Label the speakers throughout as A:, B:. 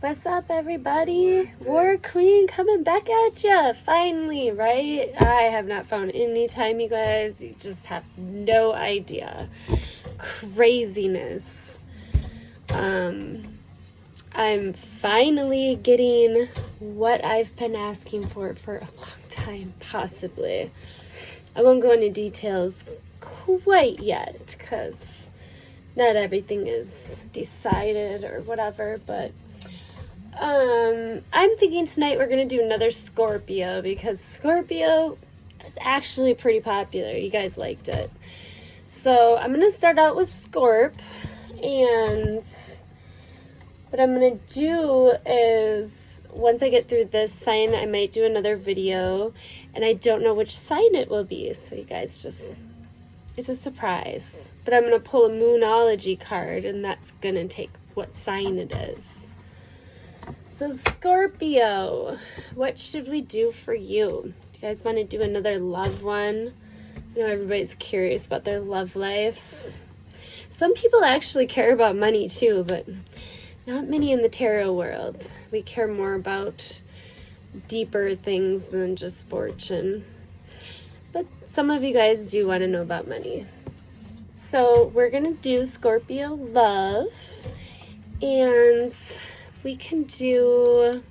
A: What's up, everybody? War Queen coming back at ya, finally, right? I have not found any time, you guys. You just have no idea. Craziness. I'm finally getting what I've been asking for a long time, possibly. I won't go into details quite yet, because not everything is decided or whatever, but I'm thinking tonight we're going to do another Scorpio, because Scorpio is actually pretty popular. You guys liked it. So I'm going to start out with Scorp, and what I'm going to do is, once I get through this sign, I might do another video, and I don't know which sign it will be, so you guys just, it's a surprise. But I'm going to pull a Moonology card, and that's going to take what sign it is. So Scorpio, what should we do for you? Do you guys want to do another love one? I know everybody's curious about their love lives. Some people actually care about money too, but not many in the tarot world. We care more about deeper things than just fortune. But some of you guys do want to know about money. So we're going to do Scorpio Love, and we can do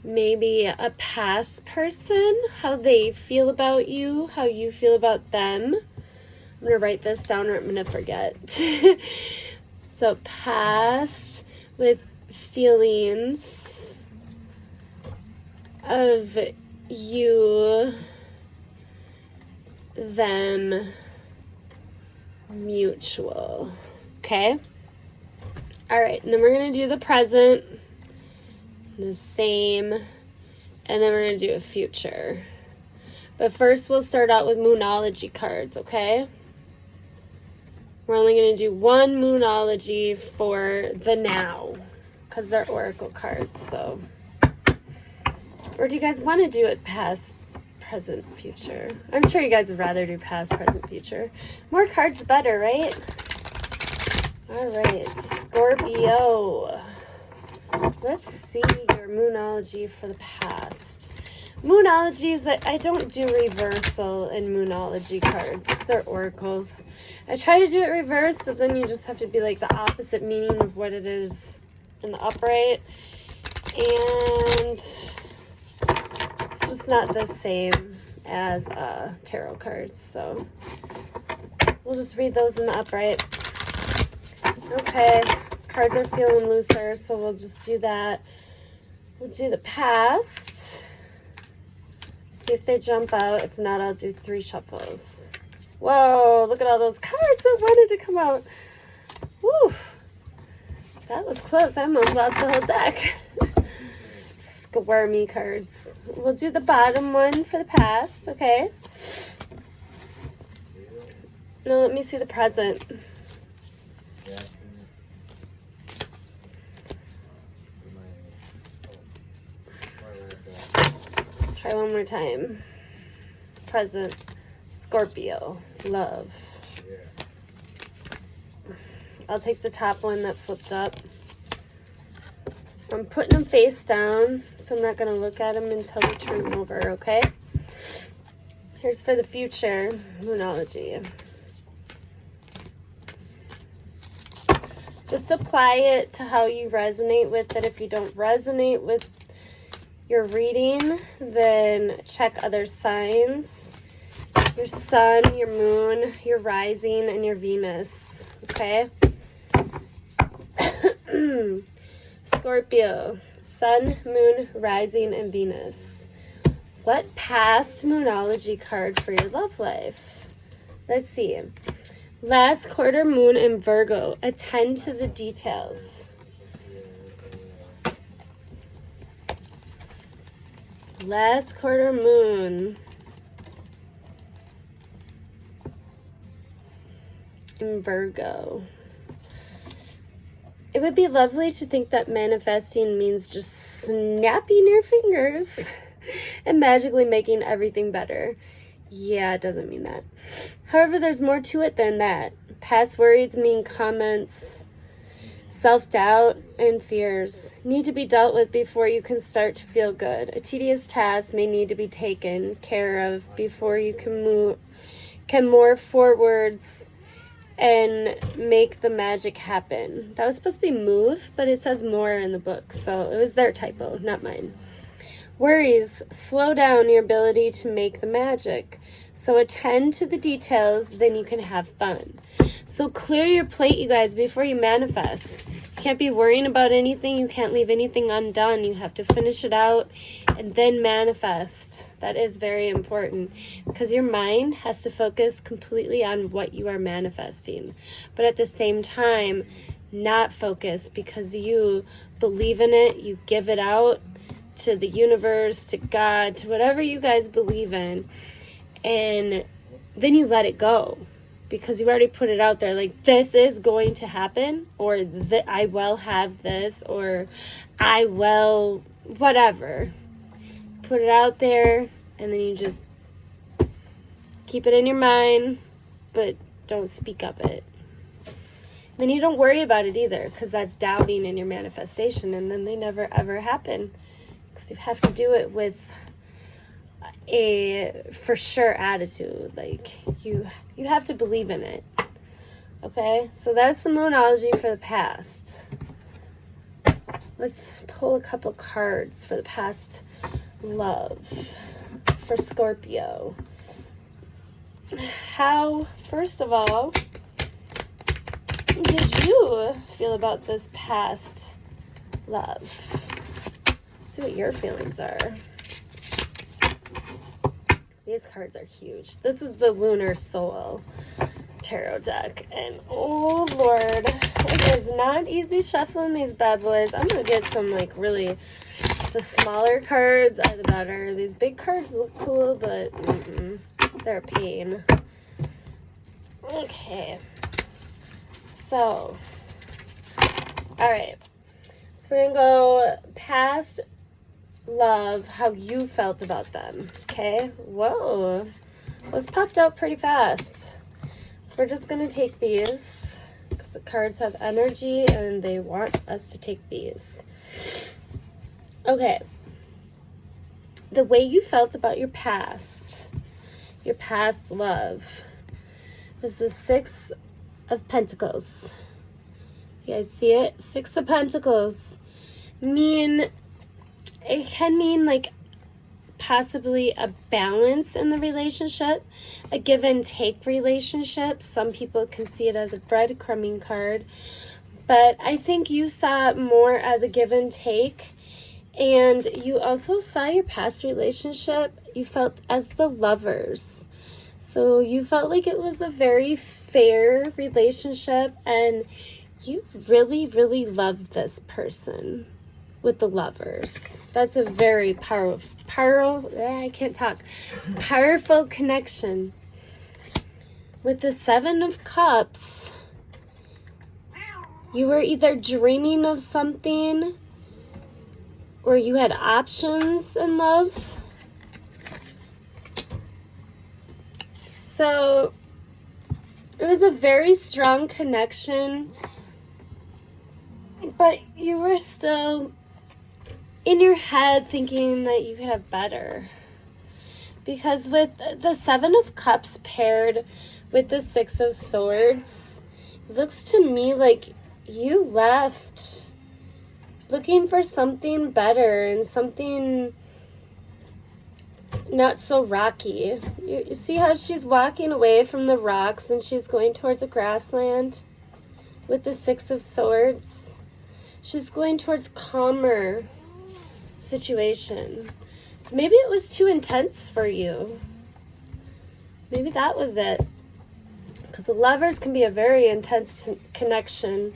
A: maybe a past person, how they feel about you, how you feel about them. I'm going to write this down or I'm going to forget. So past with feelings of you, them, mutual. Okay? All right, and then we're going to do the present, the same, and then we're going to do a future. But first, we'll start out with Moonology cards, okay? We're only going to do one Moonology for the now, because they're Oracle cards, so. Or do you guys want to do it past, present, future? I'm sure you guys would rather do past, present, future. More cards, the better, right? All right, Scorpio. Let's see your Moonology for the past. Moonology is that I don't do reversal in Moonology cards. They're oracles. I try to do it reverse, but then you just have to be like the opposite meaning of what it is in the upright. And it's just not the same as tarot cards. So we'll just read those in the upright. Okay, cards are feeling looser, so we'll just do that. We'll do the past. See if they jump out. If not, I'll do 3 shuffles. Whoa, look at all those cards that wanted to come out. Woo, that was close. I almost lost the whole deck. Squirmy cards. We'll do the bottom one for the past, okay? Now let me see the present. Try one more time. Present, Scorpio, love. I'll take the top one that flipped up. I'm putting them face down, so I'm not going to look at them until we turn them over, okay? Here's for the future, Moonology. Just apply it to how you resonate with it. If you don't resonate with your reading, then check other signs. Your sun, your moon, your rising, and your Venus. Okay? Scorpio, sun, moon, rising, and Venus. What past Moonology card for your love life? Let's see. Last quarter moon in Virgo. Attend to the details. Last quarter moon in Virgo. It would be lovely to think that manifesting means just snapping your fingers and magically making everything better. Yeah, it doesn't mean that. However, there's more to it than that. Past worries mean comments Self-doubt and fears need to be dealt with before you can start to feel good. A tedious task may need to be taken care of before you can move forwards and make the magic happen. That was supposed to be move, but it says more in the book, so it was their typo, not mine. Worries slow down your ability to make the magic. So attend to the details, then you can have fun. So clear your plate, you guys, before you manifest. You can't be worrying about anything. You can't leave anything undone. You have to finish it out and then manifest. That is very important because your mind has to focus completely on what you are manifesting. But at the same time, not focus because you believe in it. You give it out to the universe, to God, to whatever you guys believe in, and then you let it go because you already put it out there, like this is going to happen, or I will have this, or I will whatever. Put it out there, and then you just keep it in your mind, but don't speak of it. Then you don't worry about it either, because that's doubting in your manifestation, and then they never ever happen. Because you have to do it with a for sure attitude. Like you have to believe in it. Okay, so that's the moonology for the past. Let's pull a couple cards for the past love for Scorpio. How, first of all, did you feel about this past love? See what your feelings are. These cards are huge. This is the Lunar Soul tarot deck, and oh Lord, it is not easy shuffling these bad boys. I'm gonna get some like really, the smaller cards are the better. These big cards look cool, but they're a pain. Okay, so all right, so we're gonna go past love, how you felt about them. Okay, whoa, those popped out pretty fast. So we're just gonna take these because the cards have energy and they want us to take these. Okay, the way you felt about your past love was the Six of Pentacles. You guys see it? Six of Pentacles it can mean like possibly a balance in the relationship, a give and take relationship. Some people can see it as a breadcrumbing card, but I think you saw it more as a give and take. And you also saw your past relationship, you felt as the lovers. So you felt like it was a very fair relationship and you really, really loved this person. With the lovers, that's a very powerful connection. With the Seven of Cups, you were either dreaming of something or you had options in love. So it was a very strong connection, but you were still in your head thinking that you could have better. Because with the Seven of Cups paired with the Six of Swords, it looks to me like you left looking for something better and something not so rocky. You see how she's walking away from the rocks and she's going towards a grassland with the Six of Swords? She's going towards calmer situation. So maybe it was too intense for you. Maybe that was it. Because the lovers can be a very intense connection.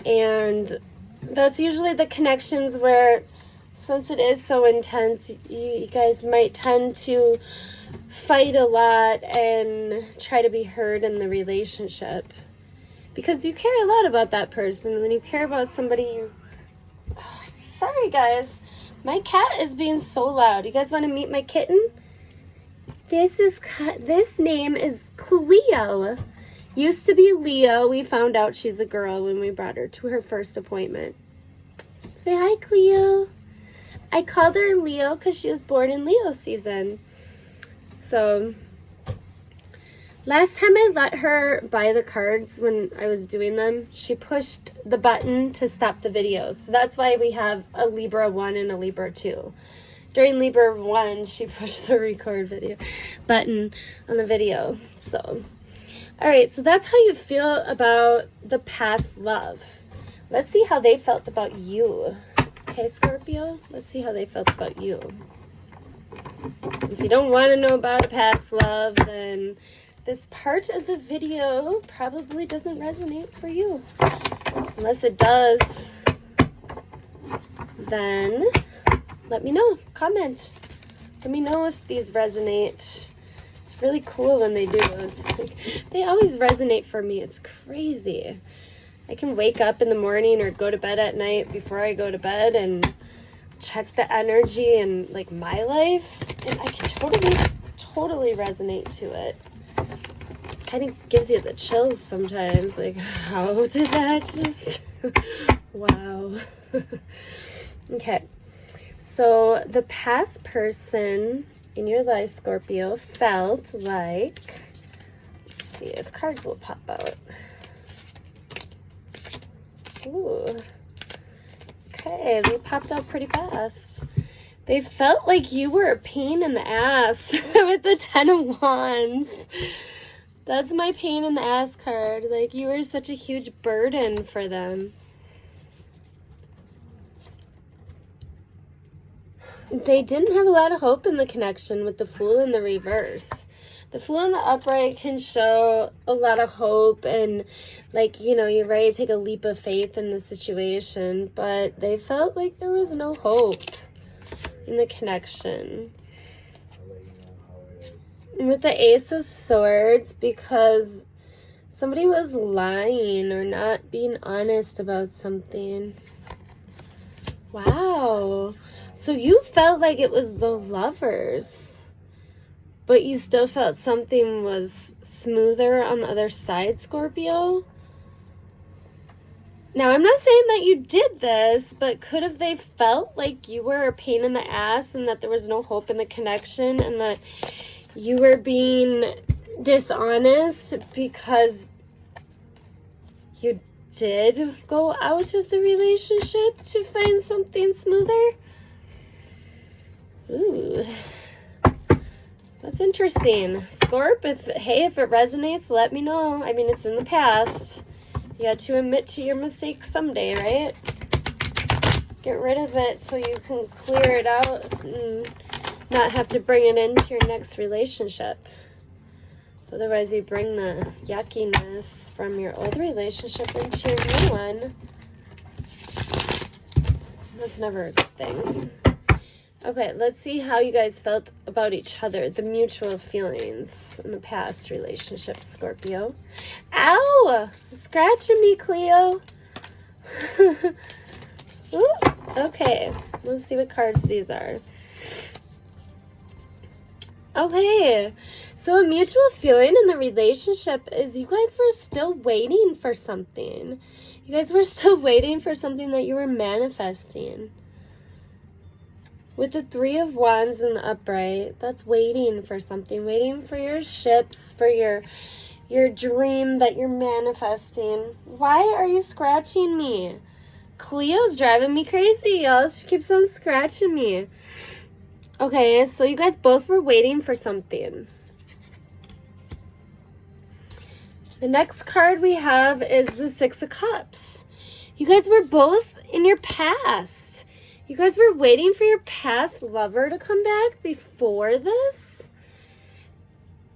A: And that's usually the connections where, since it is so intense, you guys might tend to fight a lot and try to be heard in the relationship. Because you care a lot about that person. When you care about somebody, you... Sorry, guys. My cat is being so loud. You guys want to meet my kitten? This name is Cleo. Used to be Leo. We found out she's a girl when we brought her to her first appointment. Say hi, Cleo. I called her Leo because she was born in Leo season. So, last time I let her buy the cards when I was doing them, she pushed the button to stop the videos. So that's why we have a Libra 1 and a Libra 2. During Libra 1, she pushed the record video button on the video. So, all right, so that's how you feel about the past love. Let's see how they felt about you. Okay, Scorpio, let's see how they felt about you. If you don't want to know about a past love, then this part of the video probably doesn't resonate for you. Unless it does, then let me know. Comment. Let me know if these resonate. It's really cool when they do. It's like, they always resonate for me. It's crazy. I can wake up in the morning or go to bed at night before I go to bed and check the energy in like my life, and I can totally resonate to it. Kind of gives you the chills sometimes, like, how did that just wow. Okay, so the past person in your life, Scorpio, felt like, let's see if cards will pop out. Ooh. Okay, they popped out pretty fast. They felt like you were a pain in the ass with the 10 of Wands. That's my pain in the ass card. Like, you were such a huge burden for them. They didn't have a lot of hope in the connection with the Fool in the reverse. The Fool in the upright can show a lot of hope and, like, you know, you're ready to take a leap of faith in the situation, but they felt like there was no hope in the connection. With the Ace of Swords, because somebody was lying or not being honest about something. Wow. So you felt like it was the Lovers, but you still felt something was smoother on the other side, Scorpio? Now, I'm not saying that you did this, but could have they felt like you were a pain in the ass and that there was no hope in the connection and that you were being dishonest because you did go out of the relationship to find something smoother? Ooh. That's interesting. Scorp, if it resonates, let me know. I mean, it's in the past. You got to admit to your mistakes someday, right? Get rid of it so you can clear it out and not have to bring it into your next relationship. So otherwise you bring the yuckiness from your old relationship into your new one. That's never a good thing. Okay, let's see how you guys felt about each other, the mutual feelings in the past relationship, Scorpio. Ow! Scratching me, Cleo. Ooh, okay, let's see what cards these are. Okay, so a mutual feeling in the relationship is you guys were still waiting for something. You guys were still waiting for something that you were manifesting. With the 3 of Wands in the upright, that's waiting for something, waiting for your ships, for your dream that you're manifesting. Why are you scratching me? Cleo's driving me crazy, y'all. She keeps on scratching me. Okay, so you guys both were waiting for something. The next card we have is the 6 of Cups. You guys were both in your past. You guys were waiting for your past lover to come back before this.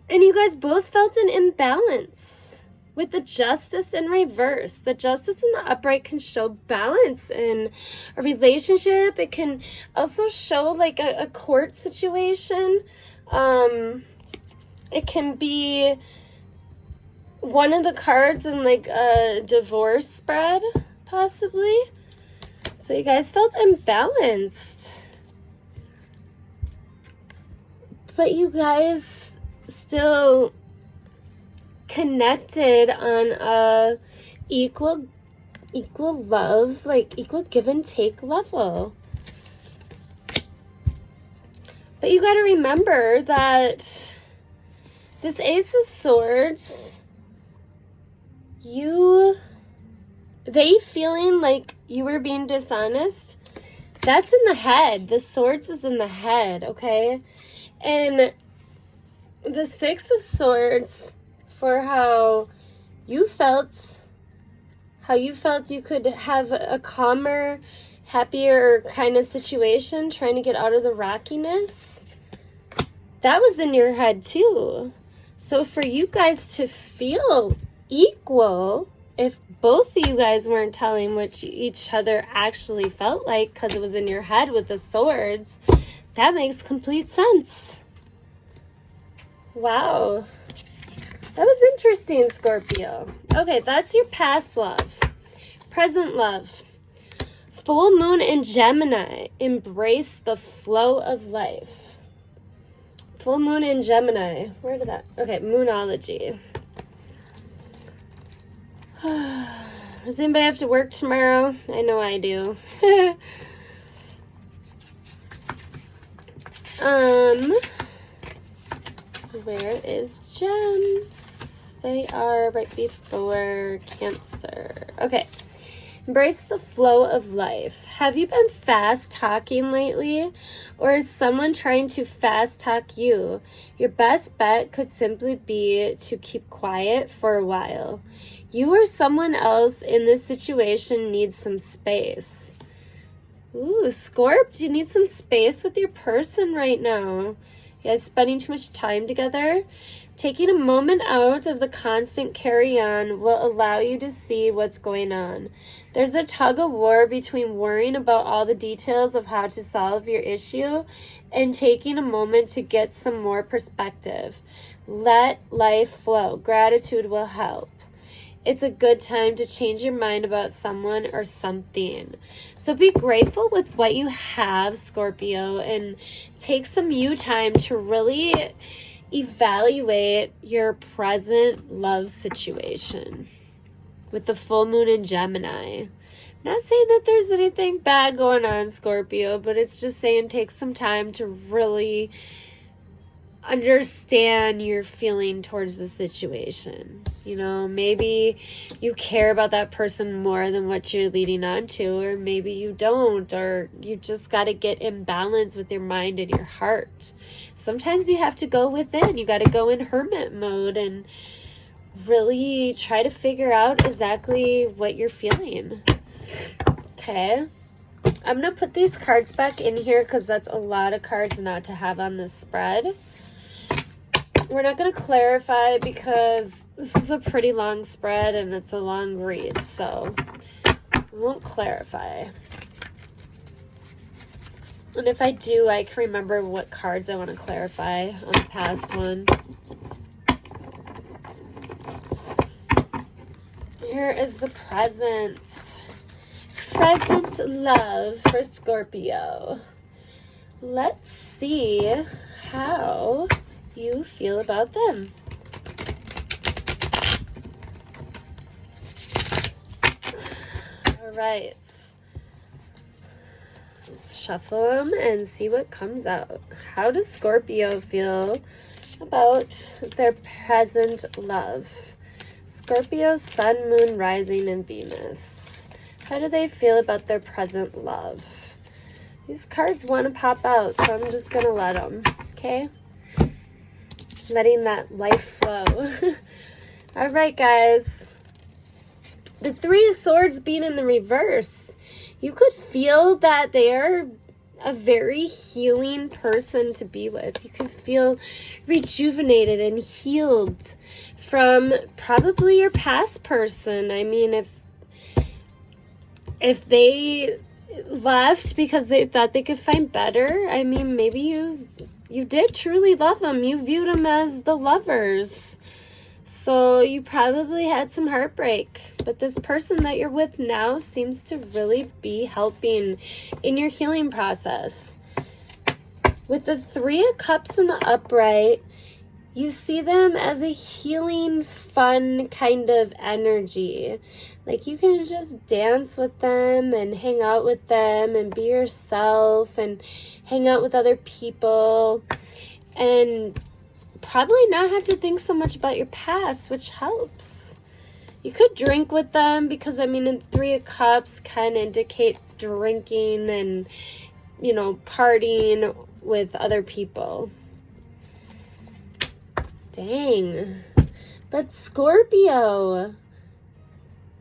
A: And you guys both felt an imbalance with the Justice in reverse. The Justice in the upright can show balance in a relationship. It can also show like a court situation. It can be one of the cards in like a divorce spread, possibly. So you guys felt imbalanced. But you guys still connected on a equal love, like equal give and take level. But you got to remember that this Ace of Swords, they feeling like you were being dishonest, that's in the head. The Swords is in the head, okay? And the Six of Swords, for how you felt you could have a calmer, happier kind of situation, trying to get out of the rockiness, that was in your head too. So for you guys to feel equal, if both of you guys weren't telling what each other actually felt like because it was in your head with the swords, that makes complete sense. Wow. That was interesting, Scorpio. Okay, that's your past love. Present love. Full moon in Gemini. Embrace the flow of life. Full moon in Gemini. Where did that? Okay, Moonology. Does anybody have to work tomorrow? I know I do. Where is Gems? They are right before Cancer. Okay. Embrace the flow of life. Have you been fast talking lately? Or is someone trying to fast talk you? Your best bet could simply be to keep quiet for a while. You or someone else in this situation needs some space. Ooh, Scorp, do you need some space with your person right now? You guys spending too much time together? Taking a moment out of the constant carry-on will allow you to see what's going on. There's a tug-of-war between worrying about all the details of how to solve your issue and taking a moment to get some more perspective. Let life flow. Gratitude will help. It's a good time to change your mind about someone or something. So be grateful with what you have, Scorpio, and take some you time to really evaluate your present love situation with the full moon in Gemini. I'm not saying that there's anything bad going on, Scorpio, but it's just saying take some time to really understand your feeling towards the situation. You know, maybe you care about that person more than what you're leading on to, or maybe you don't, or you just got to get in balance with your mind and your heart. Sometimes you have to go within. You got to go in hermit mode and really try to figure out exactly what you're feeling. Okay. I'm going to put these cards back in here because that's a lot of cards not to have on this spread. We're not going to clarify because this is a pretty long spread and it's a long read, so I won't clarify. And if I do, I can remember what cards I want to clarify on the past one. Here is the present. Present love for Scorpio. Let's see how you feel about them. All right. Let's shuffle them and see what comes out. How does Scorpio feel about their present love? Scorpio, Sun, Moon, Rising, and Venus. How do they feel about their present love? These cards want to pop out, so I'm just going to let them, okay? Letting that life flow. All right, guys. The Three of Swords being in the reverse. You could feel that they're a very healing person to be with. You can feel rejuvenated and healed from probably your past person. I mean, if they left because they thought they could find better, I mean, maybe you did truly love them. You viewed them as the lovers. So you probably had some heartbreak. But this person that you're with now seems to really be helping in your healing process. With the Three of Cups in the upright, You see them as a healing, fun kind of energy. Like you can just dance with them and hang out with them and be yourself and hang out with other people and probably not have to think so much about your past, which helps. You could drink with them because, I mean, in 3 of Cups kind of indicate drinking and, you know, partying with other people. Dang. But Scorpio,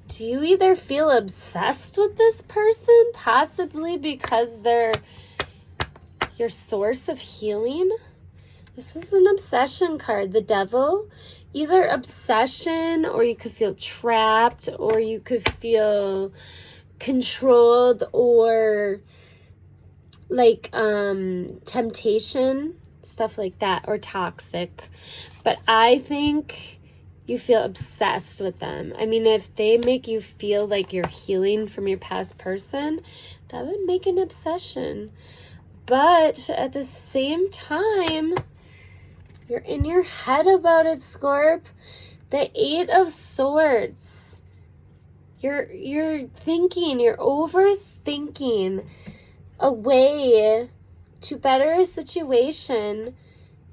A: do you either feel obsessed with this person, possibly because they're your source of healing? This is an obsession card, the Devil. Either obsession, or you could feel trapped, or you could feel controlled, or like temptation, stuff like that, or toxic. But I think you feel obsessed with them. I mean, if they make you feel like you're healing from your past person, that would make an obsession. But at the same time, you're in your head about it, Scorp. The 8 of Swords. You're thinking, you're overthinking a way to better a situation,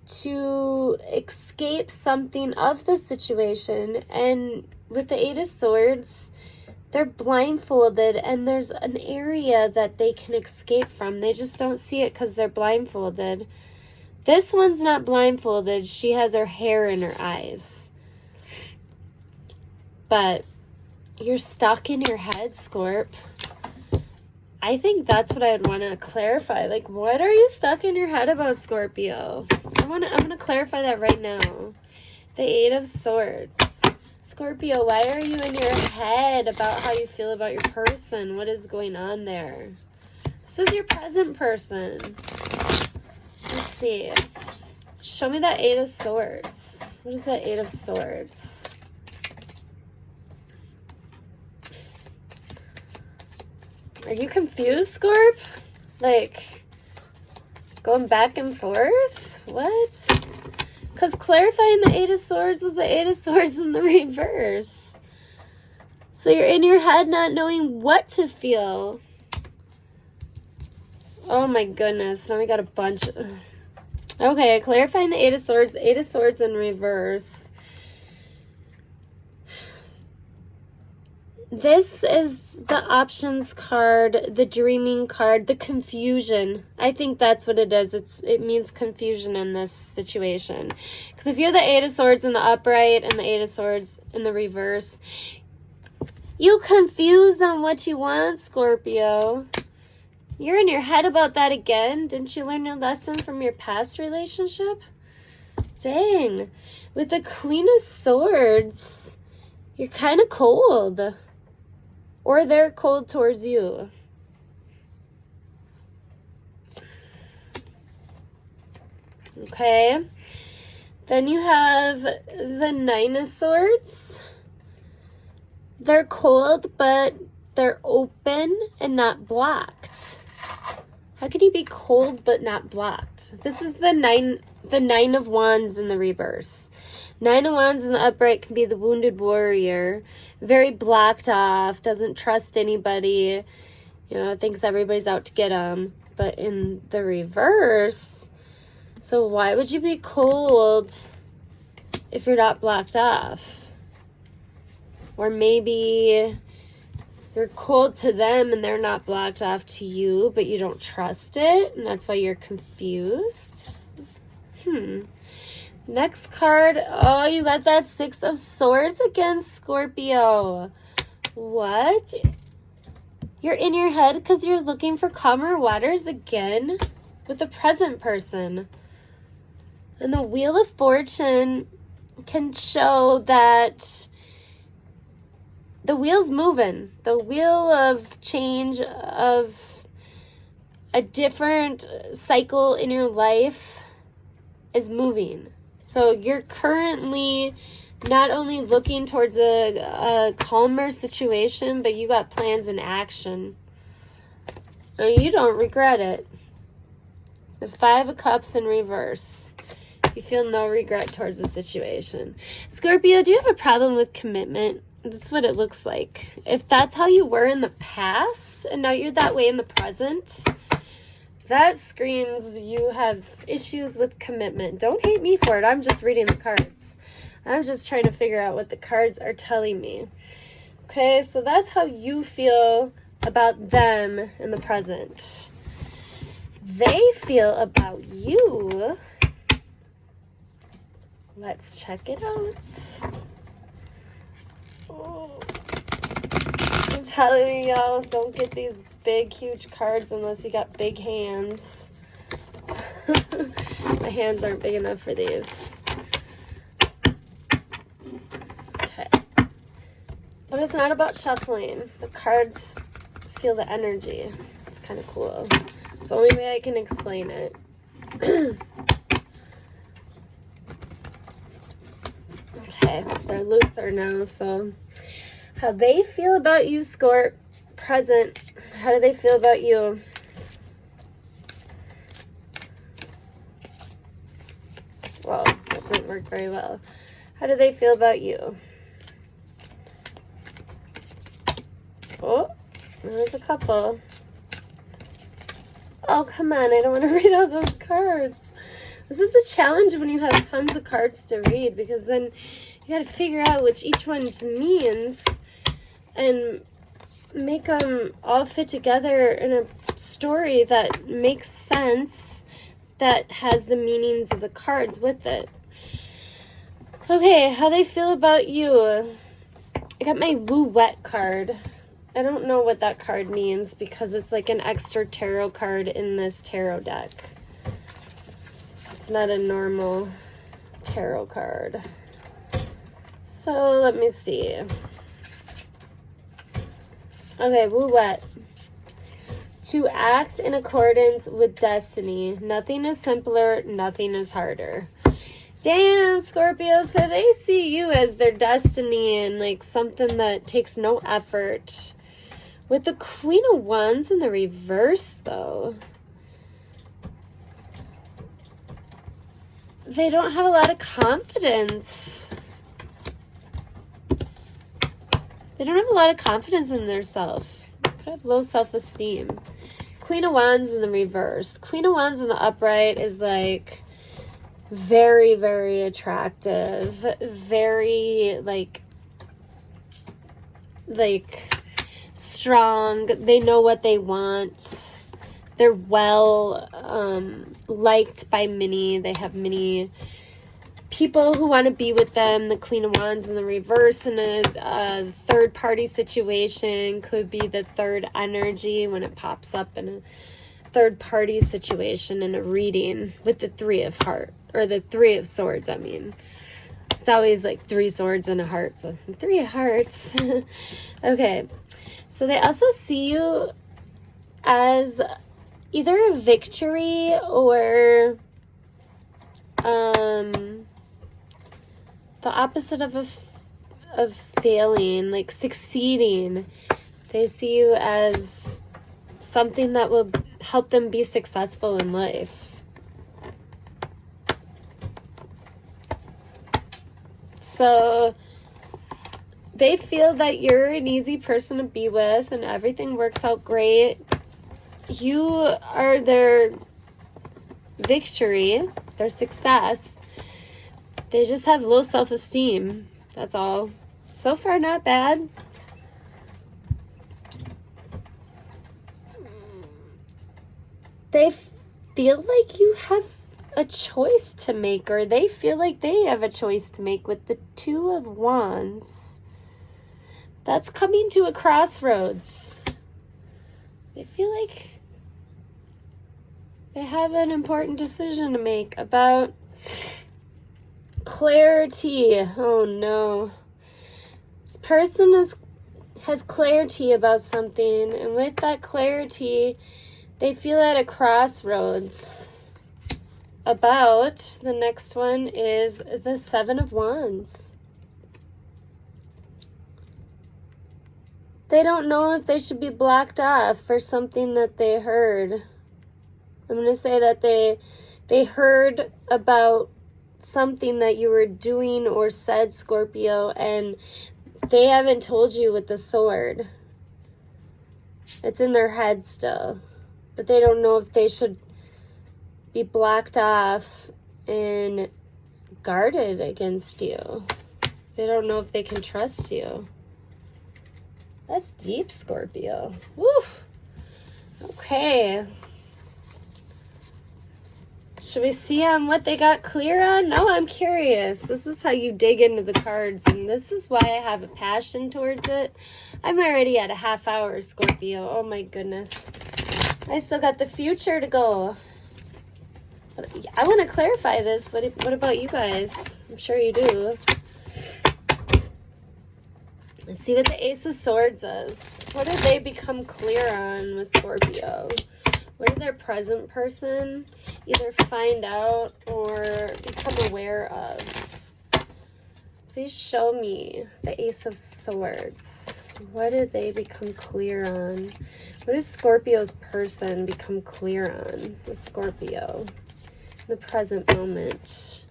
A: to escape something of the situation. And with the 8 of Swords, they're blindfolded and there's an area that they can escape from. They just don't see it because they're blindfolded. This one's not blindfolded. She has her hair in her eyes. But you're stuck in your head, Scorp. I think that's what I'd want to clarify. Like, what are you stuck in your head about, Scorpio? I'm gonna clarify that right now. The 8 of Swords. Scorpio, why are you in your head about how you feel about your person? What is going on there? This is your present person. Let's see. Show me that 8 of Swords. What is that 8 of Swords? Are you confused, Scorp? Like, going back and forth? What? Because clarifying the 8 of Swords was the 8 of Swords in the reverse. So you're in your head not knowing what to feel. Oh my goodness. Now we got a bunch. Okay, clarifying the 8 of Swords. 8 of Swords in reverse. This is the options card, the dreaming card, the confusion. I think that's what it is. It means confusion in this situation. Because if you're the 8 of Swords in the upright and the 8 of Swords in the reverse, you confused on what you want, Scorpio. You're in your head about that again. Didn't you learn your lesson from your past relationship? Dang. With the Queen of Swords, you're kind of cold. Or they're cold towards you. Okay. Then you have the 9 of Swords. They're cold, but they're open and not blocked. How can you be cold but not blocked? This is the 9 of Wands in the reverse. 9 of Wands in the upright can be the wounded warrior. Very blocked off, doesn't trust anybody, you know, thinks everybody's out to get him. But in the reverse, so why would you be cold if you're not blocked off? Or maybe you're cold to them and they're not blocked off to you, but you don't trust it, and that's why you're confused. Next card. Oh, you got that 6 of Swords again, Scorpio. What? You're in your head because you're looking for calmer waters again with the present person. And the Wheel of Fortune can show that the wheel's moving. The wheel of change, of a different cycle in your life is moving. So you're currently not only looking towards a calmer situation, but you got plans in action. And you don't regret it. The 5 of Cups in reverse. You feel no regret towards the situation. Scorpio, do you have a problem with commitment? That's what it looks like. If that's how you were in the past and now you're that way in the present, that screams you have issues with commitment. Don't hate me for it. I'm just reading the cards. I'm just trying to figure out what the cards are telling me. Okay, so that's how you feel about them in the present. They feel about you. Let's check it out. Oh. I'm telling y'all, don't get these big, huge cards unless you got big hands. My hands aren't big enough for these. Okay. But it's not about shuffling. The cards feel the energy. It's kind of cool. It's the only way I can explain it. Okay, they're looser now, so how they feel about you, Scorp, present. How do they feel about you? Well, that didn't work very well. How do they feel about you? Oh, there's a couple. Oh, come on. I don't want to read all those cards. This is a challenge when you have tons of cards to read, because then you got to figure out which each one means and make them all fit together in a story that makes sense, that has the meanings of the cards with it. Okay, how they feel about you. I got my Woo Wet card. I don't know what that card means because it's like an extra tarot card in this tarot deck. It's not a normal tarot card. So let me see. Okay, Woo Wet. To act in accordance with destiny. Nothing is simpler, nothing is harder. Damn, Scorpio, so they see you as their destiny and like something that takes no effort. With the Queen of Wands in the reverse, though, they don't have a lot of confidence. They don't have a lot of confidence in themselves. Could have low self-esteem. Queen of Wands in the reverse. Queen of Wands in the upright is like very, very attractive. Very like strong. They know what they want. They're well liked by many. They have many people who want to be with them. The Queen of Wands in the reverse in a third party situation could be the third energy when it pops up in a third party situation in a reading with the Three of Heart, or the Three of Swords, I mean. It's always like three swords and a heart, so Three of Hearts. Okay, so they also see you as either a victory or the opposite of failing, like succeeding. They see you as something that will help them be successful in life. So they feel that you're an easy person to be with and everything works out great. You are their victory, their success. They just have low self-esteem. That's all. So far, not bad. They feel like you have a choice to make, or they feel like they have a choice to make with the Two of Wands. That's coming to a crossroads. They feel like they have an important decision to make about clarity. Oh no. This person has clarity about something, and with that clarity, they feel at a crossroads. About the next one is the Seven of Wands. They don't know if they should be blocked off for something that they heard. I'm going to say that they heard about something that you were doing or said, Scorpio, and they haven't told you with the sword. It's in their head still. But they don't know if they should be blocked off and guarded against you. They don't know if they can trust you. That's deep, Scorpio. Woo! Okay. Should we see what they got clear on? No, I'm curious. This is how you dig into the cards, and this is why I have a passion towards it. I'm already at a half hour, Scorpio. Oh my goodness. I still got the future to go. But I want to clarify this. What about you guys? I'm sure you do. Let's see what the Ace of Swords is. What did they become clear on with Scorpio? What did their present person either find out or become aware of? Please show me the Ace of Swords. What did they become clear on? What does Scorpio's person become clear on with Scorpio in the present moment?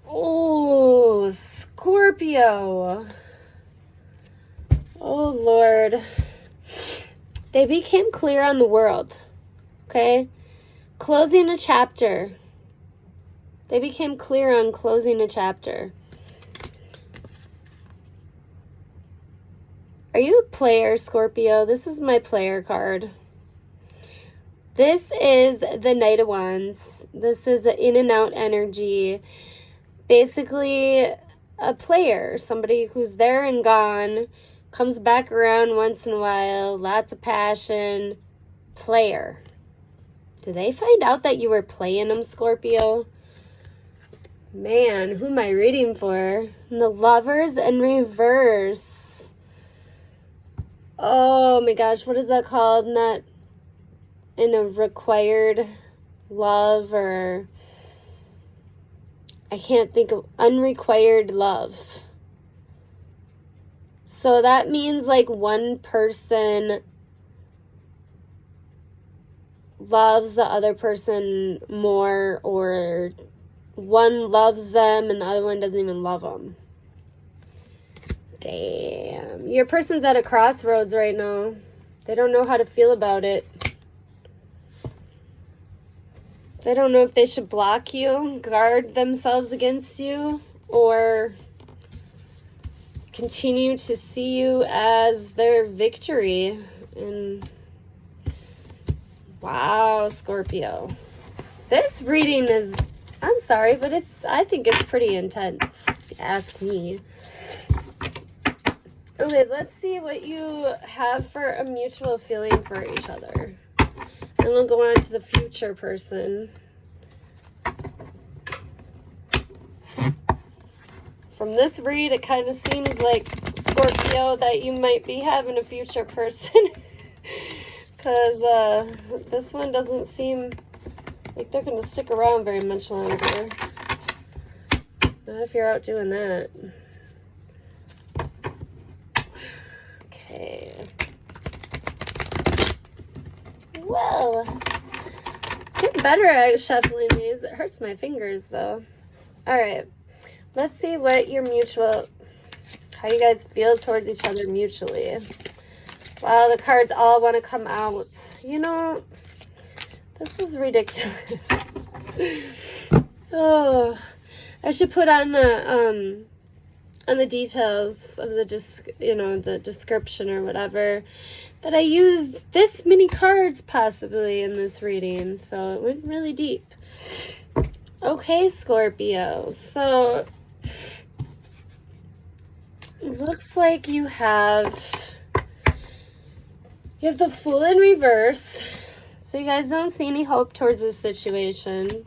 A: Oh, Scorpio. Oh, Lord. They became clear on the world. Okay? Closing a chapter. They became clear on closing a chapter. Are you a player, Scorpio? This is my player card. This is the Knight of Wands. This is an in and out energy. Basically, a player. Somebody who's there and gone. Comes back around once in a while. Lots of passion. Player. Did they find out that you were playing them, Scorpio? Man, who am I reading for? The Lovers in reverse. Oh my gosh, what is that called? Not in a required love, or I can't think of unrequired love. So that means like one person loves the other person more, or one loves them and the other one doesn't even love them. Damn. Your person's at a crossroads right now. They don't know how to feel about it. They don't know if they should block you, guard themselves against you, or continue to see you as their victory. And wow, Scorpio. This reading is, I'm sorry, but I think it's pretty intense, if you ask me. Okay, let's see what you have for a mutual feeling for each other. And we'll go on to the future person. From this read, it kind of seems like, Scorpio, that you might be having a future person. Because this one doesn't seem like they're going to stick around very much longer. Not if you're out doing that. Okay. Well, get better at shuffling these. It hurts my fingers, though. All right. Let's see what your how you guys feel towards each other mutually. Wow, the cards all want to come out. You know, this is ridiculous. Oh, I should put on the details of the description or whatever, that I used this many cards possibly in this reading, so it went really deep. Okay, Scorpio, so it looks like you have the Fool in reverse, so you guys don't see any hope towards this situation.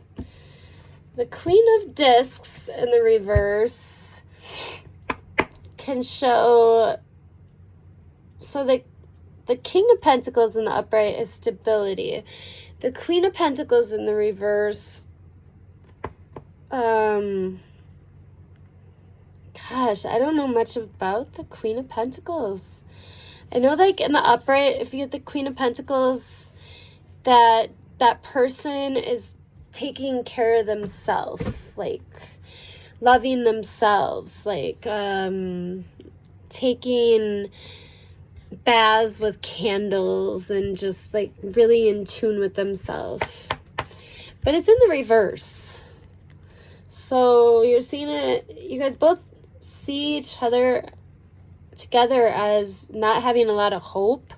A: The Queen of Discs in the reverse can show, so the King of Pentacles in the upright is stability. The Queen of Pentacles in the reverse, gosh, I don't know much about the Queen of Pentacles. I know, like, in the upright, if you get the Queen of Pentacles, that person is taking care of themselves, like, loving themselves, like, taking baths with candles and just, like, really in tune with themselves. But it's in the reverse. So you're seeing it, you guys both see each other together as not having a lot of hope,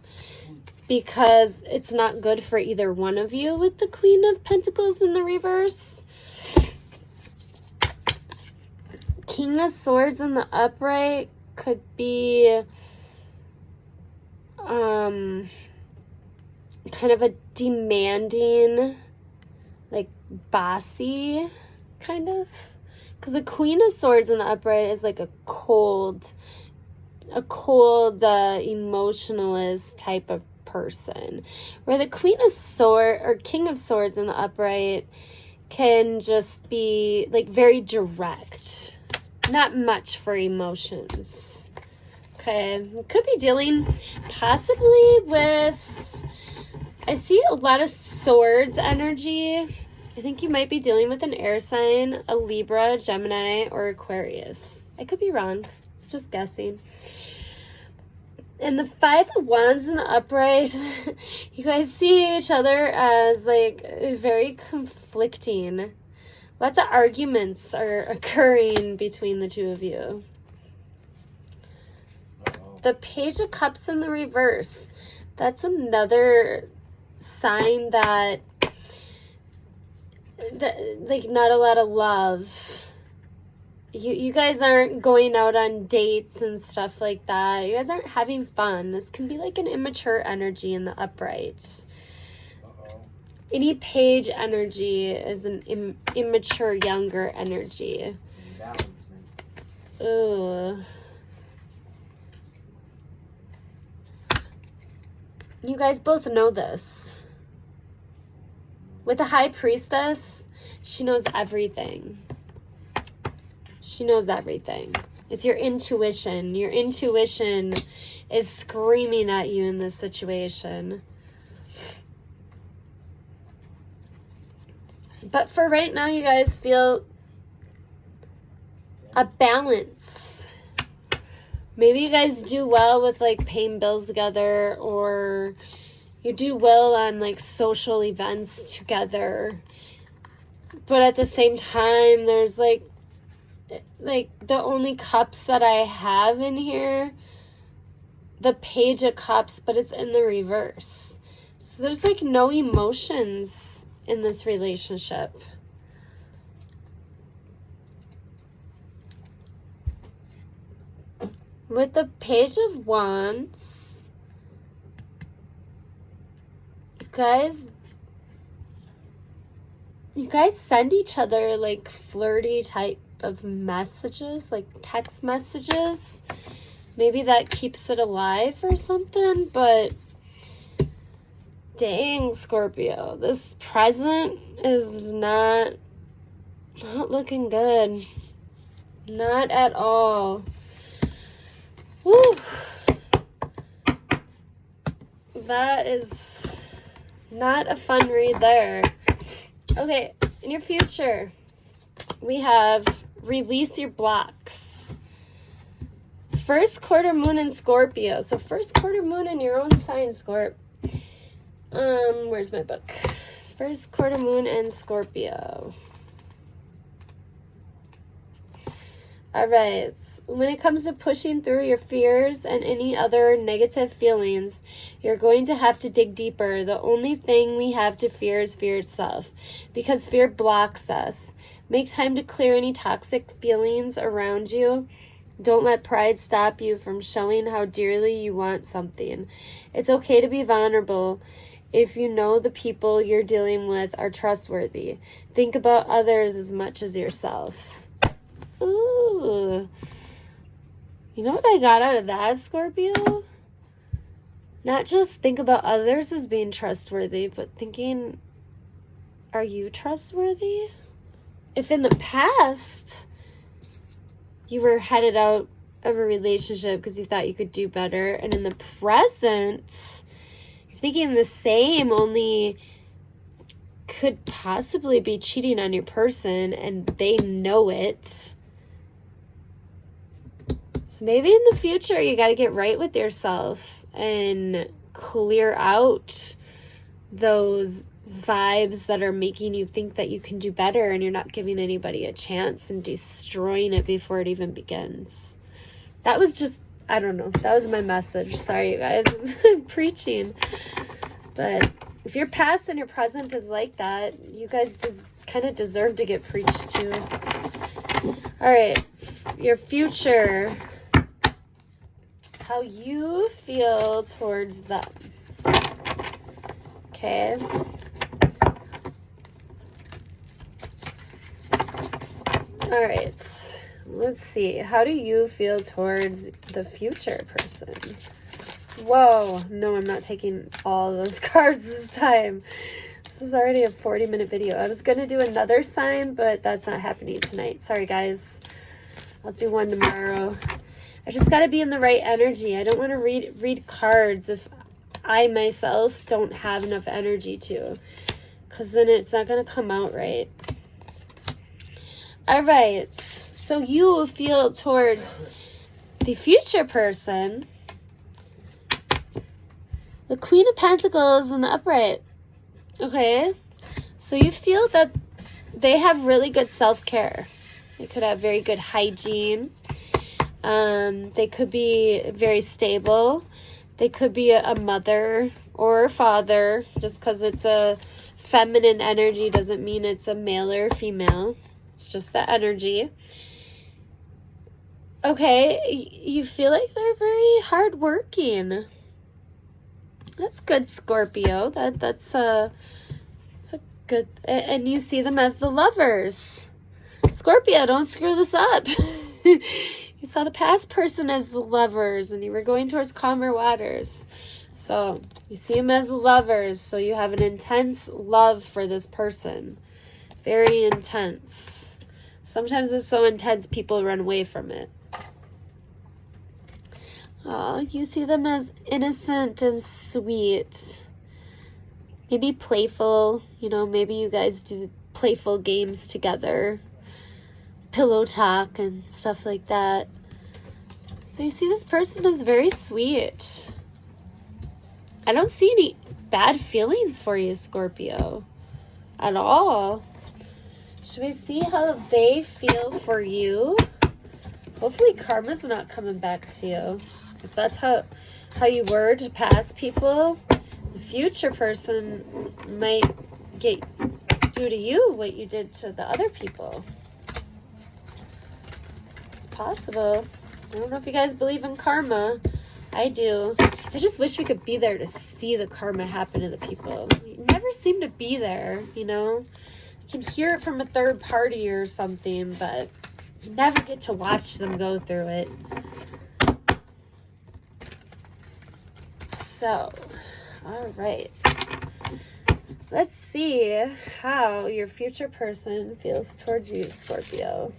A: because it's not good for either one of you with the Queen of Pentacles in the reverse. King of Swords in the upright could be kind of a demanding, like, bossy kind of, because the Queen of Swords in the upright is like a cold emotionalist type of person, where the Queen of Swords or King of Swords in the upright can just be, like, very direct, not much for emotions. Okay, could be dealing possibly with, I see a lot of swords energy. I think you might be dealing with an air sign, a Libra, Gemini, or Aquarius. I could be wrong, just guessing. And the Five of Wands in the upright, you guys see each other as, like, very conflicting. Lots of arguments are occurring between the two of you. The Page of Cups in the reverse. That's another sign that like, not a lot of love. You guys aren't going out on dates and stuff like that. You guys aren't having fun. This can be like an immature energy in the upright. Any page energy is an immature, younger energy. Ooh. You guys both know this. With the High Priestess, she knows everything. She knows everything. It's your intuition. Your intuition is screaming at you in this situation. But for right now, you guys feel a balance. Maybe you guys do well with, like, paying bills together, or you do well on, like, social events together. But at the same time, there's, like the only cups that I have in here, the Page of Cups, but it's in the reverse. So there's, like, no emotions in this relationship. With the Page of Wands, you guys send each other, like, flirty type of messages, like text messages. Maybe that keeps it alive or something, but dang, Scorpio, this present is not looking good. Not at all. Whew. That is not a fun read there. Okay, in your future, we have release your blocks. First quarter moon in Scorpio. So first quarter moon in your own sign, Scorp. Where's my book? First quarter moon in Scorpio. All right. When it comes to pushing through your fears and any other negative feelings, you're going to have to dig deeper. The only thing we have to fear is fear itself, because fear blocks us. Make time to clear any toxic feelings around you. Don't let pride stop you from showing how dearly you want something. It's okay to be vulnerable if you know the people you're dealing with are trustworthy. Think about others as much as yourself. Ooh. You know what I got out of that, Scorpio? Not just think about others as being trustworthy, but thinking, are you trustworthy? If in the past you were headed out of a relationship because you thought you could do better. And in the present, you're thinking the same, only could possibly be cheating on your person and they know it. So maybe in the future you got to get right with yourself and clear out those vibes that are making you think that you can do better and you're not giving anybody a chance and destroying it before it even begins. That was just, I don't know, that was my message. Sorry, you guys, I'm preaching. But if your past and your present is like that, you guys just kind of deserve to get preached to. All right, your future, how you feel towards them. Okay. All right, let's see. How do you feel towards the future person? Whoa, no, I'm not taking all those cards this time. This is already a 40-minute video. I was going to do another sign, but that's not happening tonight. Sorry, guys. I'll do one tomorrow. I just got to be in the right energy. I don't want to read cards if I myself don't have enough energy to, because then it's not going to come out right. All right, so you feel towards the future person, the Queen of Pentacles in the upright. Okay, so you feel that they have really good self-care. They could have very good hygiene. They could be very stable. They could be a mother or a father. Just because it's a feminine energy doesn't mean it's a male or a female. It's just the energy. Okay, you feel like they're very hardworking. That's good, Scorpio. That's a good, and you see them as the lovers. Scorpio, don't screw this up. You saw the past person as the lovers, and you were going towards calmer waters. So you see them as the lovers, so you have an intense love for this person. Very intense. Sometimes it's so intense people run away from it. Oh, you see them as innocent and sweet. Maybe playful. You know, maybe you guys do playful games together. Pillow talk and stuff like that. So you see this person is very sweet. I don't see any bad feelings for you, Scorpio. At all. Should we see how they feel for you? Hopefully karma's not coming back to you. If that's how you were to past people, the future person might do to you what you did to the other people. It's possible. I don't know if you guys believe in karma. I do. I just wish we could be there to see the karma happen to the people. We never seem to be there, you know? You can hear it from a third party or something, but you never get to watch them go through it. So, all right. Let's see how your future person feels towards you, Scorpio.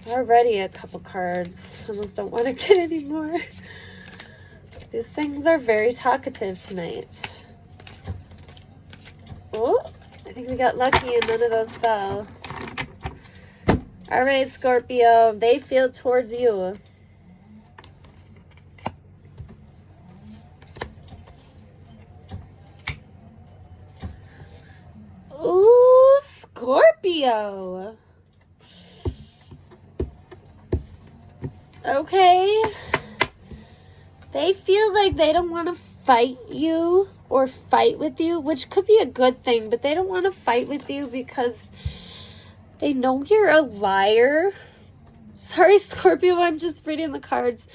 A: Already a couple cards. Almost don't want to get any more. These things are very talkative tonight. Oh, I think we got lucky and none of those fell. All right, Scorpio, they feel towards you. Ooh, Scorpio. Okay. They feel like they don't want to fight you or fight with you, which could be a good thing, but they don't want to fight with you because they know you're a liar. Sorry, Scorpio, I'm just reading the cards.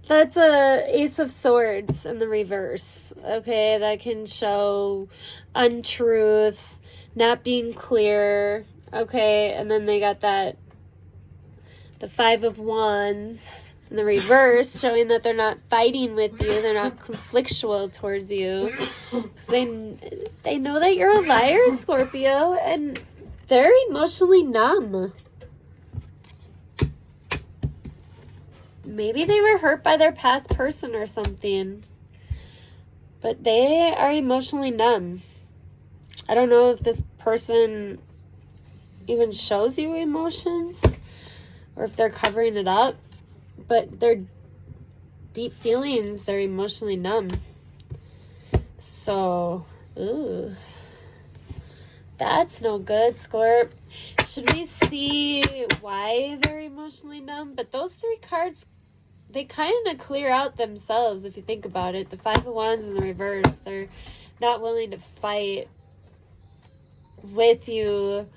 A: That's a Ace of Swords in the reverse. Okay, that can show untruth, not being clear. Okay, and then they got the Five of Wands in the reverse, showing that they're not fighting with you. They're not conflictual towards you. They know that you're a liar, Scorpio, and they're emotionally numb. maybe they were hurt by their past person or something. But they are emotionally numb. I don't know if this person even shows you emotions or if they're covering it up, but their deep feelings, they're emotionally numb. So, ooh, that's no good, Scorp. Should we see why they're emotionally numb? But those 3 cards, they kind of clear out themselves if you think about it. The 5 of Wands in the reverse, they're not willing to fight with you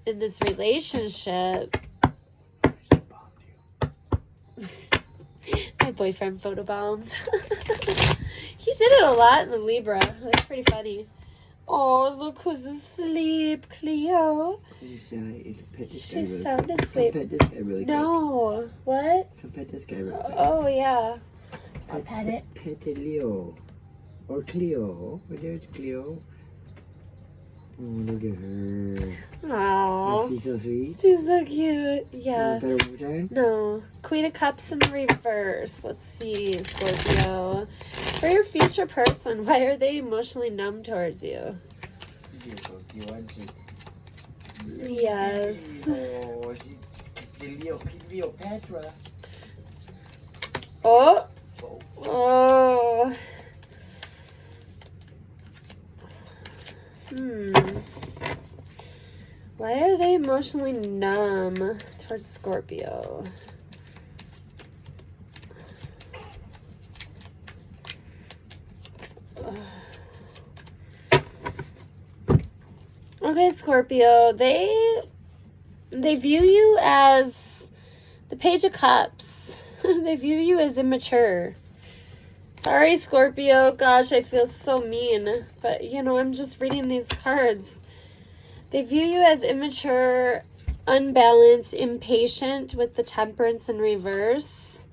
A: in this relationship. My boyfriend photobombed. He did it a lot in the Libra. It was pretty funny. Oh, look who's asleep, Cleo. She's sound asleep.
B: Pet this guy really
A: No. What?
B: Come pet this guy really quick.
A: Oh, yeah. I'll pet it.
B: Pet Leo. Or Cleo. Oh, there's Cleo. Oh, look at her.
A: Aww.
B: She's so sweet.
A: She's so cute. Yeah.
B: Better one more time?
A: No. Queen of Cups in the reverse. Let's see, Scorpio. For your future person, why are they emotionally numb towards you? Yes.
B: Oh, Leo Petra.
A: Oh. Oh. Why are they emotionally numb towards Scorpio? Okay, Scorpio, they view you as the Page of Cups. They view you as immature. Sorry, Scorpio. Gosh, I feel so mean. But, you know, I'm just reading these cards. They view you as immature, unbalanced, impatient with the Temperance in reverse.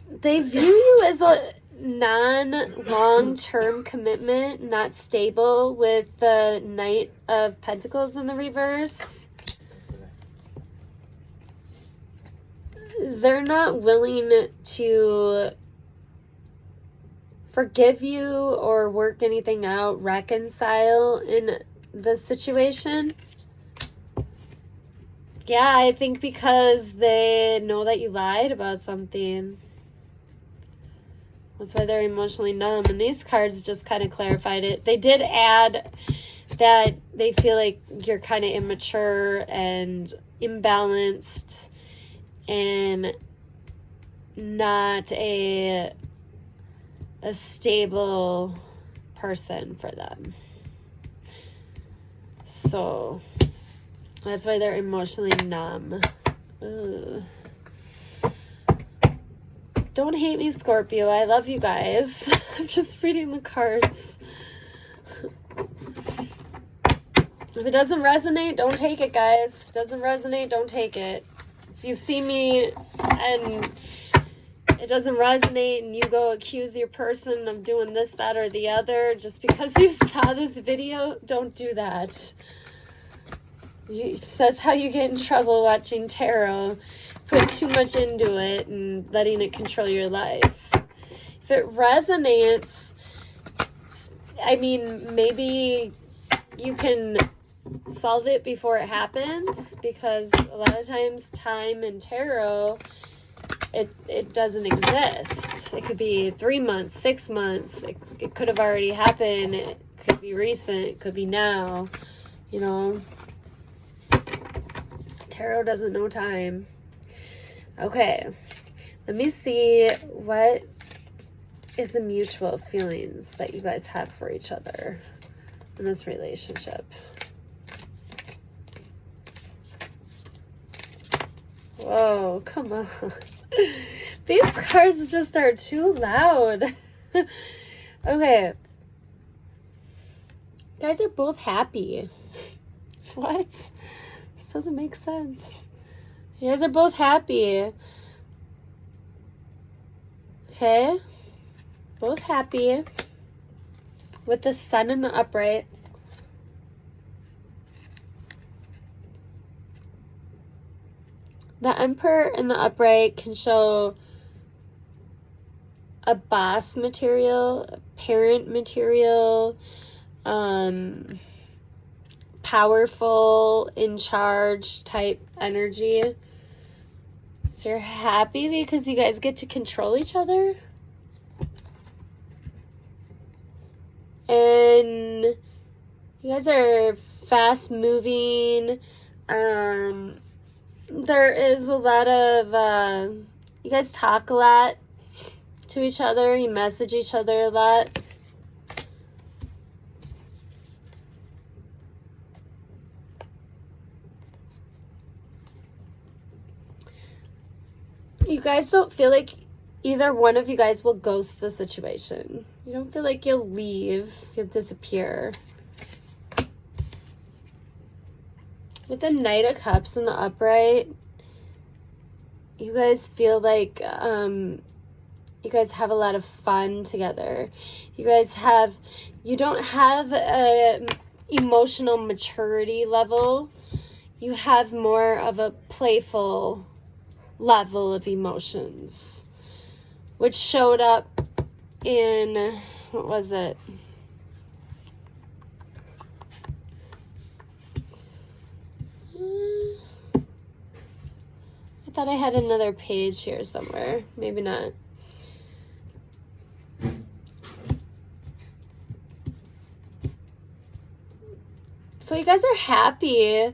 A: They view you as a non-long-term commitment, not stable with the Knight of Pentacles in the reverse. They're not willing to forgive you or work anything out, reconcile in the situation. Yeah, I think because they know that you lied about something. That's why they're emotionally numb. And these cards just kind of clarified it. They did add that they feel like you're kind of immature and imbalanced and not a stable person for them. So that's why they're emotionally numb. Ugh. Don't hate me, Scorpio. I love you guys. I'm just reading the cards. If it doesn't resonate, don't take it, guys. If it doesn't resonate, don't take it. If you see me and it doesn't resonate and you go accuse your person of doing this, that, or the other just because you saw this video, don't do that. That's how you get in trouble watching tarot. Put too much into it and letting it control your life. If it resonates, I mean, maybe you can solve it before it happens, because a lot of times time in tarot, it doesn't exist. It could be 3 months, 6 months. It could have already happened. It could be recent. It could be now. You know, tarot doesn't know time. Okay, let me see what is the mutual feelings that you guys have for each other in this relationship. Whoa, come on. These cards just are too loud. Okay. You guys are both happy. What? This doesn't make sense. You guys are both happy. Okay. Both happy. With the sun in the upright. The Emperor in the upright can show a boss material, a parent material, powerful, in charge type energy. So you're happy because you guys get to control each other. And you guys are fast moving. There is a lot of, you guys talk a lot to each other. You message each other a lot. You guys don't feel like either one of you guys will ghost the situation. You don't feel like you'll leave, you'll disappear. With the Knight of Cups in the upright, you guys feel like you guys have a lot of fun together. You don't have a emotional maturity level. You have more of a playful level of emotions, which showed up in, what was it? I thought I had another page here somewhere. Maybe not. So you guys are happy,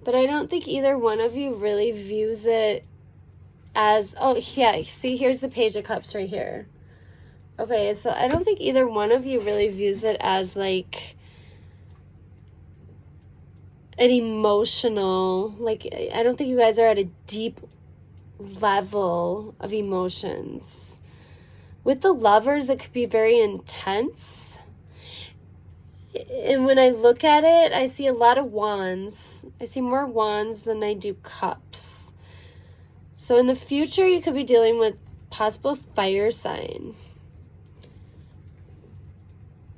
A: but I don't think either one of you really views it as, oh yeah, see, here's the Page of Cups right here. Okay, so I don't think either one of you really views it as like an emotional, like, I don't think you guys are at a deep level of emotions. With the Lovers, it could be very intense. And when I look at it, I see a lot of wands. I see more wands than I do cups. So in the future, you could be dealing with possible fire sign.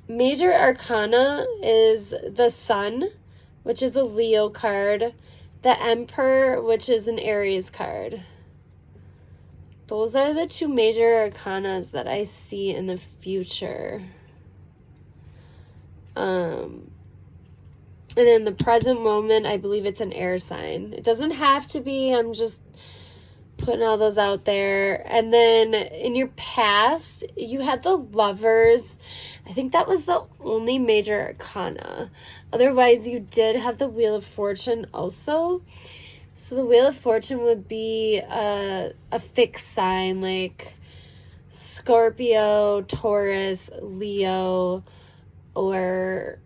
A: Major Arcana is the Sun, which is a Leo card. The Emperor, which is an Aries card. Those are the two major arcanas that I see in the future. And in the present moment, I believe it's an air sign. It doesn't have to be. I'm just putting all those out there. And then in your past, you had the Lovers. I think that was the only major arcana. Otherwise, you did have the Wheel of Fortune also. So the Wheel of Fortune would be a fixed sign like Scorpio, Taurus, Leo, or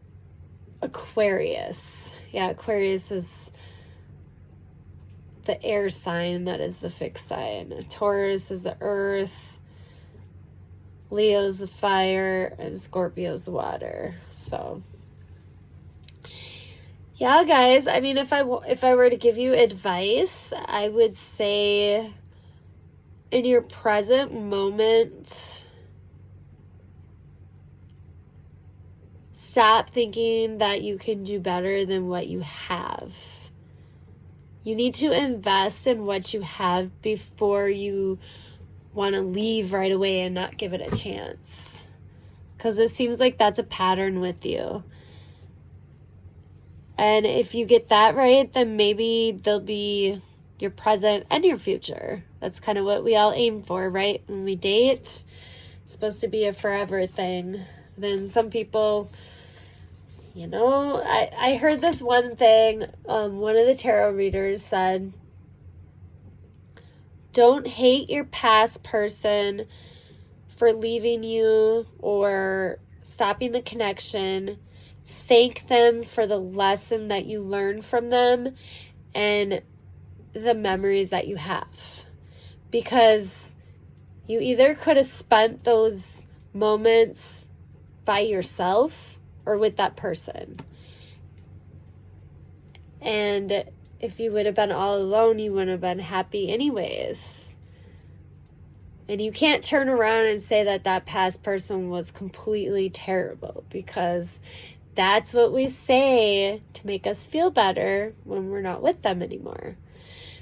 A: Aquarius. Yeah, Aquarius is the air sign that is the fixed sign. Taurus is the earth, Leo's the fire, and Scorpio's the water. So yeah, guys, I mean, if I were to give you advice, I would say in your present moment, stop thinking that you can do better than what you have. You need to invest in what you have before you want to leave right away and not give it a chance. Because it seems like that's a pattern with you. And if you get that right, then maybe they'll be your present and your future. That's kind of what we all aim for, right? When we date, it's supposed to be a forever thing. Then some people, you know, I heard this one thing. One of the tarot readers said, don't hate your past person for leaving you or stopping the connection. Thank them for the lesson that you learned from them and the memories that you have. Because you either could have spent those moments by yourself or with that person. And if you would have been all alone, you wouldn't have been happy anyways. And you can't turn around and say that that past person was completely terrible, because that's what we say to make us feel better when we're not with them anymore.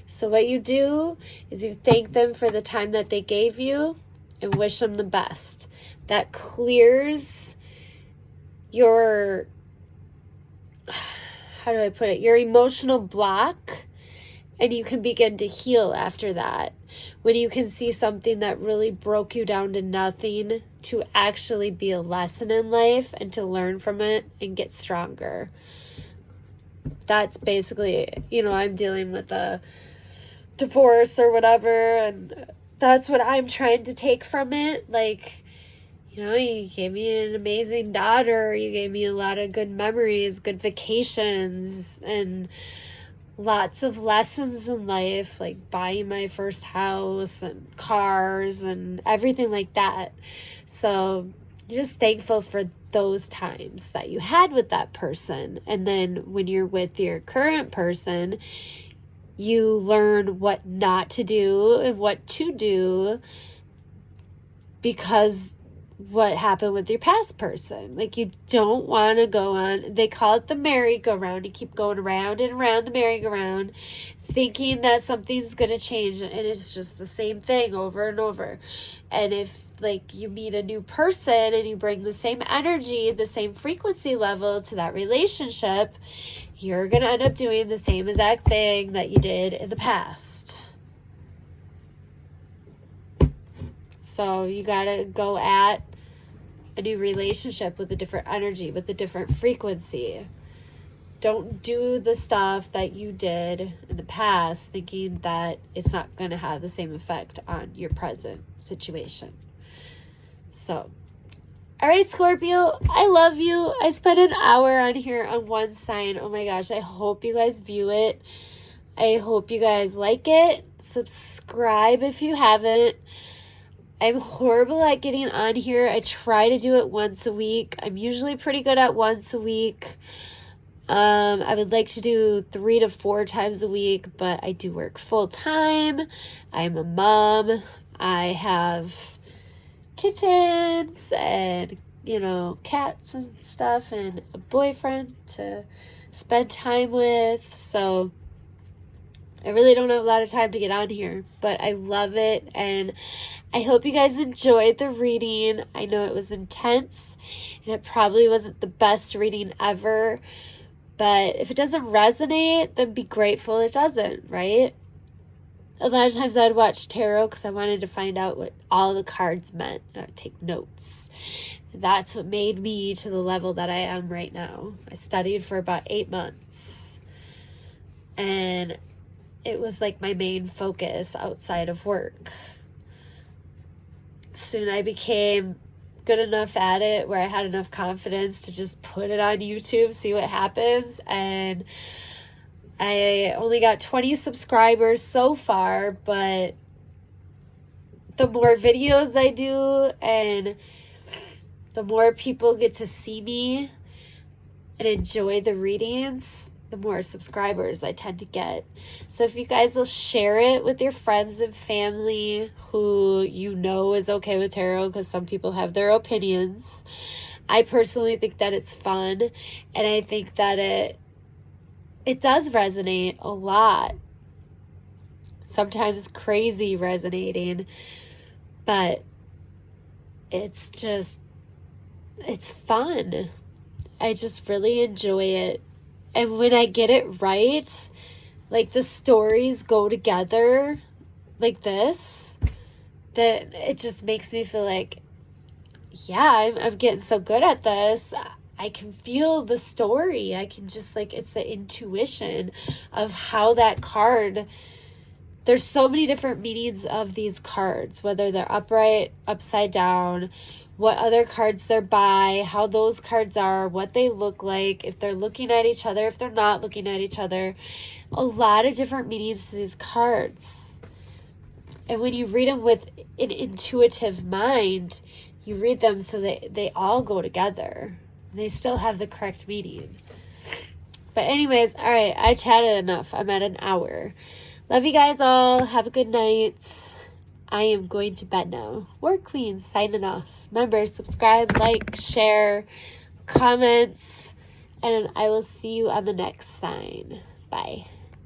A: So what you do is you thank them for the time that they gave you and wish them the best. That clears your, how do I put it, your emotional block, and you can begin to heal after that. When you can see something that really broke you down to nothing to actually be a lesson in life and to learn from it and get stronger. That's basically, I'm dealing with a divorce or whatever, and that's what I'm trying to take from it. Like, you gave me an amazing daughter, you gave me a lot of good memories, good vacations, and lots of lessons in life, like buying my first house and cars and everything like that. So you're just thankful for those times that you had with that person. And then when you're with your current person, you learn what not to do and what to do because what happened with your past person. Like, you don't want to go on, they call it the merry-go-round. You keep going around and around the merry-go-round thinking that something's going to change, and it's just the same thing over and over. And if you meet a new person and you bring the same energy, the same frequency level to that relationship, you're going to end up doing the same exact thing that you did in the past. So you got to go at a new relationship with a different energy, with a different frequency. Don't do the stuff that you did in the past thinking that it's not going to have the same effect on your present situation. So, all right, Scorpio, I love you. I spent an hour on here on one sign. Oh my gosh, I hope you guys view it. I hope you guys like it. Subscribe if you haven't. I'm horrible at getting on here. I try to do it once a week. I'm usually pretty good at once a week. I would like to do 3 to 4 times a week, but I do work full time. I'm a mom. I have kittens and, cats and stuff, and a boyfriend to spend time with. So I really don't have a lot of time to get on here, but I love it, and I hope you guys enjoyed the reading. I know it was intense, and it probably wasn't the best reading ever, but if it doesn't resonate, then be grateful it doesn't, right? A lot of times I'd watch tarot because I wanted to find out what all the cards meant. I would take notes. That's what made me to the level that I am right now. I studied for about 8 months, and it was like my main focus outside of work. Soon I became good enough at it where I had enough confidence to just put it on YouTube, see what happens. And I only got 20 subscribers so far, but the more videos I do and the more people get to see me and enjoy the readings, the more subscribers I tend to get. So if you guys will share it with your friends and family who is okay with tarot, because some people have their opinions. I personally think that it's fun, and I think that it does resonate a lot. Sometimes crazy resonating, but it's fun. I just really enjoy it. And when I get it right, like the stories go together like this, that it just makes me feel like, yeah, I'm getting so good at this. I can feel the story. I can just it's the intuition of how that card, there's so many different meanings of these cards, whether they're upright, upside down, what other cards they're by, how those cards are, what they look like, if they're looking at each other, if they're not looking at each other. A lot of different meanings to these cards. And when you read them with an intuitive mind, you read them so that they all go together. They still have the correct meaning. But anyways, all right, I chatted enough. I'm at an hour. Love you guys all. Have a good night. I am going to bed now. War Queen signing off. Remember, subscribe, like, share, comments, and I will see you on the next sign. Bye.